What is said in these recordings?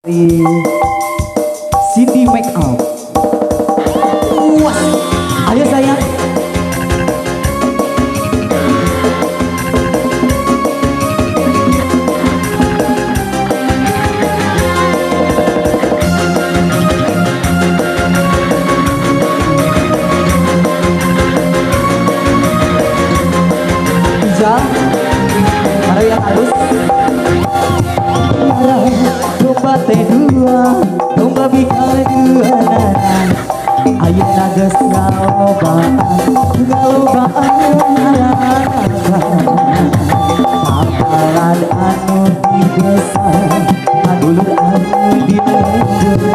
Cindy Make Up. Wah, ayo sayang. Ijal, ada yang halus. Domba teh dua, domba bikal dua nana. Ayo nagas galobaan, Kapalan anu di desa, adulur anu di negeri.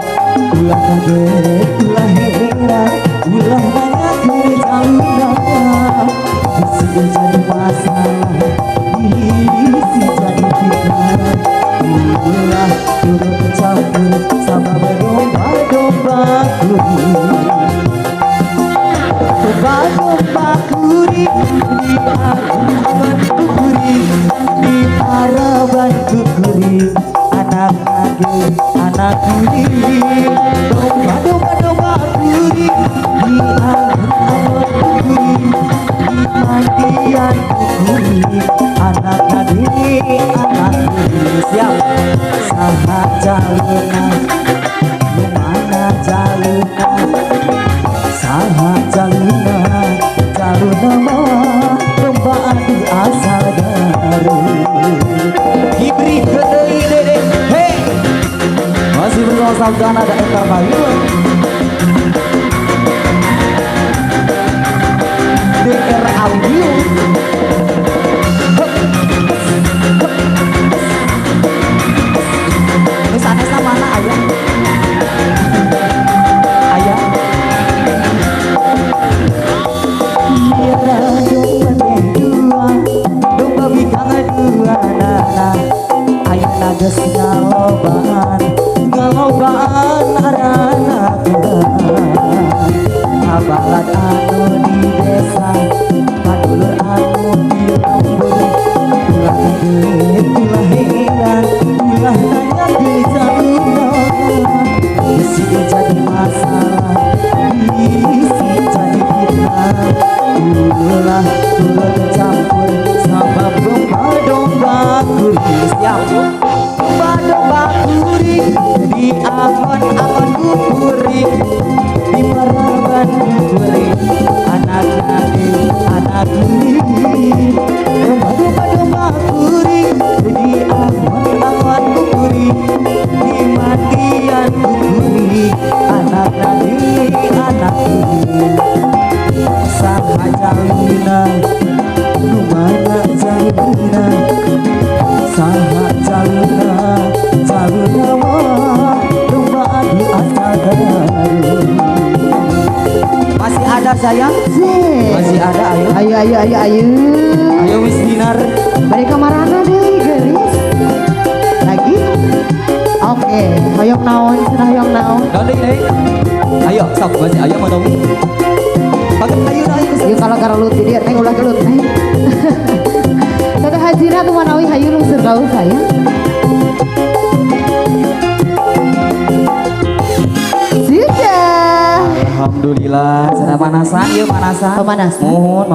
Ulah kaget, ulah heran, ulah banyak kerjauhan. Isi jadi masalah, isi jadi pikiran. Ulah turut campur sama berdomba-domba kuri. Domba-domba kuri di harapan kuri, di harapan kuri. Anak lagi, anak kuri. Domba-domba kuri di harapan kuri, di mandian kuri. Anak lagi, anak kuri. Siap. Saha jaluna, lumana jaluna. Saha jaluna, jaluna mah domba adu asal garu. Diberi kedai dede, hey. Masih bersama Sabdana dan Eka Bayu. DR Audio. Nesa mana ayah? Ayah. Iya domba dua, domba bikang dua nana. Ayah nagas galobaan, galobaan arana gelan. Kabalat anu di desa, padulur anu di lembur. Ulah kaget, ulah heran, ulah nanya kerjauhan. Isi jadi masalah, isi jadi fitnah. Ulah turut campur sama domba-domba kuri. Siap. Domba-domba kuri di angon-angon kuri, di meraban kuri. Anak lagi, anak kuri. Domba-domba kuri di angon-angon kuri, di mandian kuri. Anak lagi, anak kuri. Saha jaluna, lumana jaluna. Saha jaluna, jaluna mah domba adu asal garu. Masih ada sayang? Masih ada, ayo. Ayo wis dinar. Balik kamarana deh, geris. Lagi? Oke, hoyong naon, hoyong naon. Deh. Ayo, sok masih ayo mau dong. Pakai ayo. Ya kalau karolut dia teh ulah gelut teh. Teh hajira tuh manawi hayu lungsur gaul saya. Sudah. Alhamdulillah. Sudah panasan, yuk panasan. Pemanasan. Mohon.